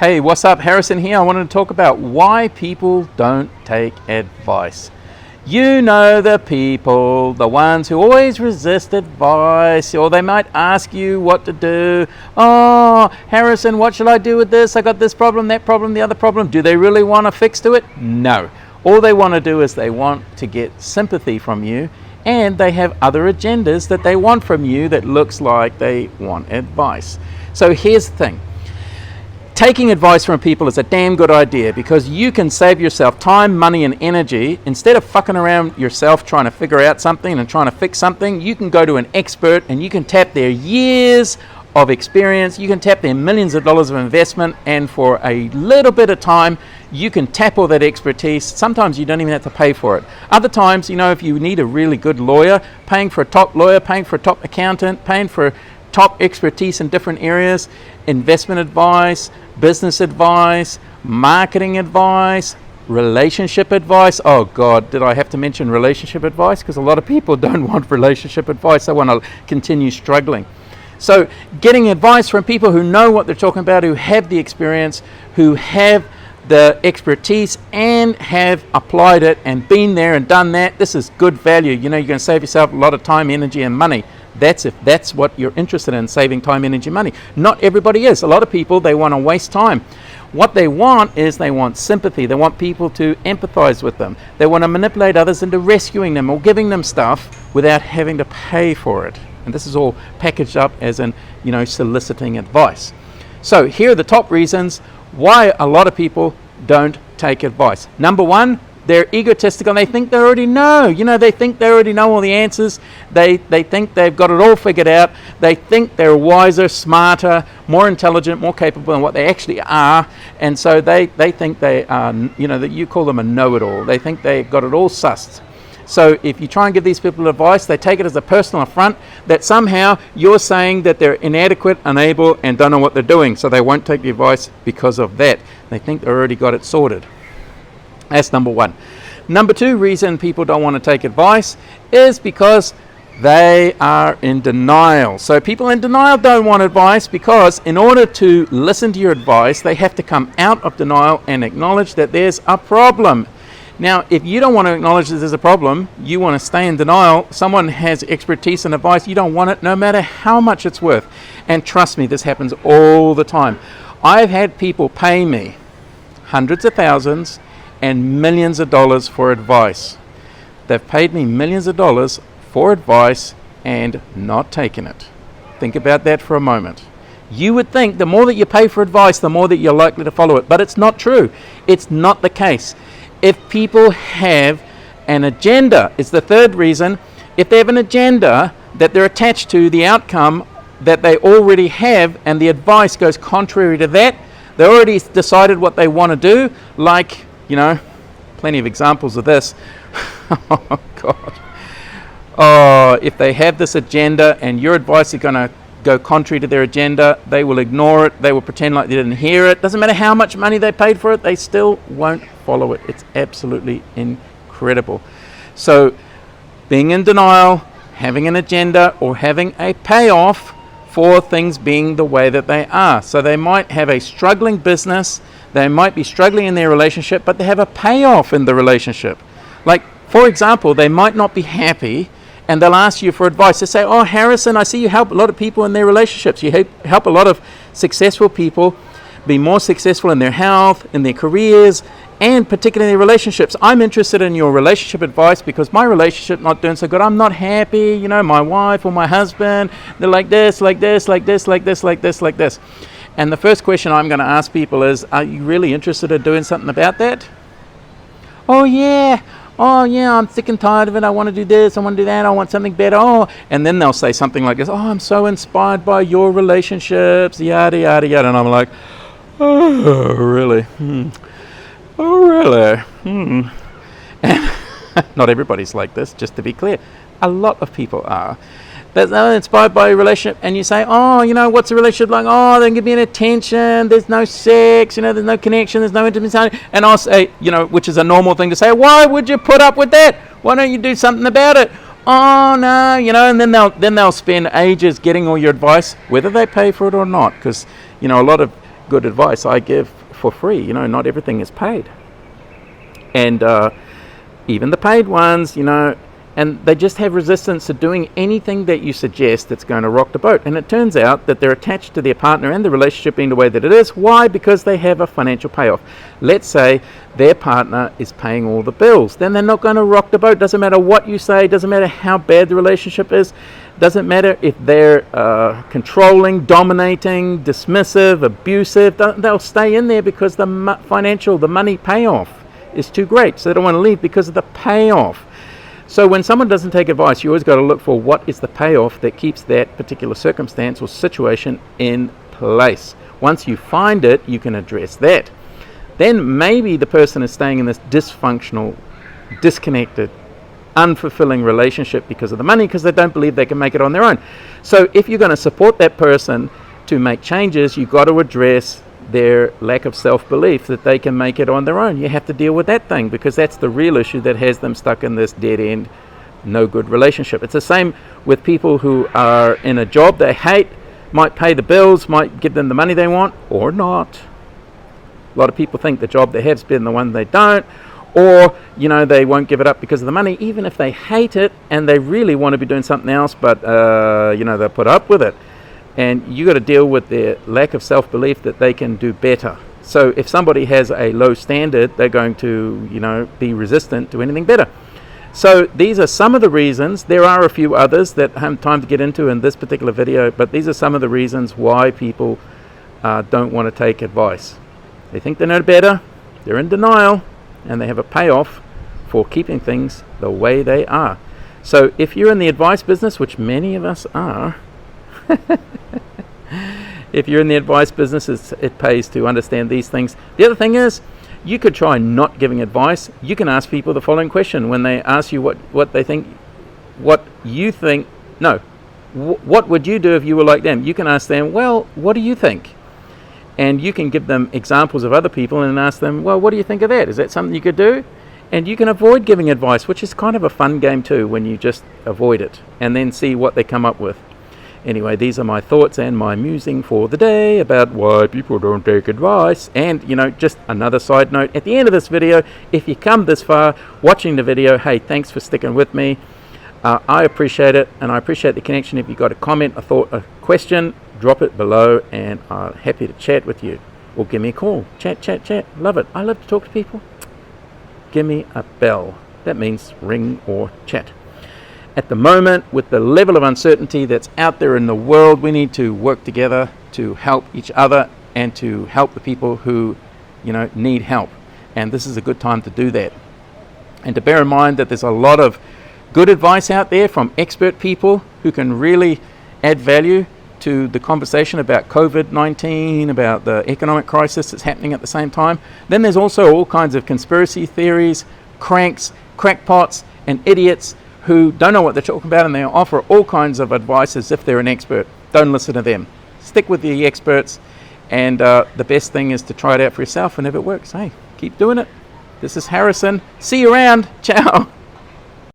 Hey, what's up? Harrison here. I wanted to talk about why people don't take advice. You know the people, the ones who always resist advice, or they might ask you what to do. Oh, Harrison, what should I do with this? I got this problem, that problem, the other problem. Do they really want a fix to it? No. All they want to do is they want to get sympathy from you, and they have other agendas that they want from you that looks like they want advice. So here's the thing. Taking advice from people is a damn good idea because you can save yourself time, money, and energy. Instead of fucking around yourself trying to figure out something and trying to fix something, you can go to an expert and you can tap their years of experience, you can tap their millions of dollars of investment, and for a little bit of time, you can tap all that expertise. Sometimes you don't even have to pay for it. Other times, if you need a really good lawyer, paying for a top lawyer, paying for a top accountant, paying for top expertise in different areas, investment advice, business advice, marketing advice, relationship advice. Oh God, did I have to mention relationship advice? Because a lot of people don't want relationship advice. They want to continue struggling. So getting advice from people who know what they're talking about, who have the experience, who have the expertise and have applied it and been there and done that, this is good value. You're going to save yourself a lot of time, energy, and money. That's if that's what you're interested in, saving time, energy, money. Not everybody is. A lot of people, they want to waste time. What they want is they want sympathy. They want people to empathize with them. They want to manipulate others into rescuing them or giving them stuff without having to pay for it. And this is all packaged up as in, soliciting advice. So here are the top reasons why a lot of people don't take advice. Number one, they're egotistical and they think they already know. They think they already know all the answers. They think they've got it all figured out. They think they're wiser, smarter, more intelligent, more capable than what they actually are. And so they think they are, that you call them a know-it-all. They think they've got it all sussed. So if you try and give these people advice, they take it as a personal affront that somehow you're saying that they're inadequate, unable, and don't know what they're doing. So they won't take the advice because of that. They think they've already got it sorted. That's number one. Number two reason people don't want to take advice is because they are in denial. So people in denial don't want advice because in order to listen to your advice, they have to come out of denial and acknowledge that there's a problem. Now, if you don't want to acknowledge that there's a problem, you want to stay in denial, someone has expertise and advice, you don't want it no matter how much it's worth. And trust me, this happens all the time. I've had people pay me hundreds of thousands and millions of dollars for advice. They've paid me millions of dollars for advice and not taken it. Think about that for a moment. You would think the more that you pay for advice, the more that you're likely to follow it, but it's not true. It's not the case. If people have an agenda, it's the third reason. If they have an agenda that they're attached to the outcome that they already have and the advice goes contrary to that, they already decided what they want to do, like, plenty of examples of this. Oh, God. Oh, if they have this agenda and your advice is going to go contrary to their agenda, they will ignore it. They will pretend like they didn't hear it. Doesn't matter how much money they paid for it, they still won't follow it. It's absolutely incredible. So being in denial, having an agenda, or having a payoff for things being the way that they are. So they might have a struggling business, they might be struggling in their relationship, but they have a payoff in the relationship. Like, for example, they might not be happy and they'll ask you for advice. They say, oh, Harrison, I see you help a lot of people in their relationships. You help a lot of successful people be more successful in their health, in their careers, and particularly in their relationships. I'm interested in your relationship advice because my relationship not doing so good. I'm not happy, my wife or my husband, they're like this, like this, like this, like this, like this, like this. And the first question I'm going to ask people is, are you really interested in doing something about that? Oh yeah, I'm sick and tired of it. I want to do this, I want to do that, I want something better. Oh, and then they'll say something like this, oh, I'm so inspired by your relationships, yada, yada, yada. And I'm like, oh, really? Oh, really? And not everybody's like this, just to be clear. A lot of people are. They're inspired by a relationship, and you say, oh, what's a relationship like? Oh, they give me an attention, there's no sex, there's no connection, there's no intimacy. And I'll say, which is a normal thing to say, why would you put up with that? Why don't you do something about it? Oh, no, and then they'll spend ages getting all your advice, whether they pay for it or not, because, a lot of good advice I give for free. You know, not everything is paid. And even the paid ones, you know, and they just have resistance to doing anything that you suggest that's going to rock the boat. And it turns out that they're attached to their partner and the relationship being the way that it is. Why? Because they have a financial payoff. Let's say their partner is paying all the bills. Then they're not going to rock the boat. Doesn't matter what you say. Doesn't matter how bad the relationship is. Doesn't matter if they're controlling, dominating, dismissive, abusive. They'll stay in there because the money payoff is too great. So they don't want to leave because of the payoff. So when someone doesn't take advice, you always got to look for what is the payoff that keeps that particular circumstance or situation in place. Once you find it, you can address that. Then maybe the person is staying in this dysfunctional, disconnected, unfulfilling relationship because of the money, because they don't believe they can make it on their own. So if you're going to support that person to make changes, you've got to address their lack of self-belief that they can make it on their own. You have to deal with that thing, because that's the real issue that has them stuck in this dead-end, no good relationship. It's the same with people who are in a job they hate, might pay the bills, might give them the money they want, or not. A lot of people think the job they have is better than the one they don't, or, you know, they won't give it up because of the money, even if they hate it and they really want to be doing something else, but, you know, they'll put up with it. And you got to deal with their lack of self-belief that they can do better. So if somebody has a low standard, they're going to, you know, be resistant to anything better. So these are some of the reasons. There are a few others that I haven't time to get into in this particular video, but these are some of the reasons why people don't want to take advice. They think they know better, they're in denial, and they have a payoff for keeping things the way they are. So if you're in the advice business, which many of us are, if you're in the advice business, it pays to understand these things. The other thing is, you could try not giving advice. You can ask people the following question when they ask you what they think, what you think. No, what would you do if you were like them? You can ask them, well, what do you think? And you can give them examples of other people and ask them, well, what do you think of that? Is that something you could do? And you can avoid giving advice, which is kind of a fun game too, when you just avoid it and then see what they come up with. Anyway, these are my thoughts and my musing for the day about why people don't take advice. And, you know, just another side note at the end of this video, if you come this far watching the video, hey, thanks for sticking with me. I appreciate it, and I appreciate the connection. If you've got a comment, a thought, a question, drop it below, and I'm happy to chat with you. Or give me a call. Chat. Love it. I love to talk to people. Give me a bell. That means ring or chat. At the moment, with the level of uncertainty that's out there in the world, we need to work together to help each other and to help the people who, you know, need help. And this is a good time to do that. And to bear in mind that there's a lot of good advice out there from expert people who can really add value to the conversation about COVID-19, about the economic crisis that's happening at the same time. Then there's also all kinds of conspiracy theories, cranks, crackpots, and idiots who don't know what they're talking about, and they offer all kinds of advice as if they're an expert. Don't listen to them. Stick with the experts, and the best thing is to try it out for yourself, and if it works, hey, keep doing it. This is Harrison. See you around. Ciao.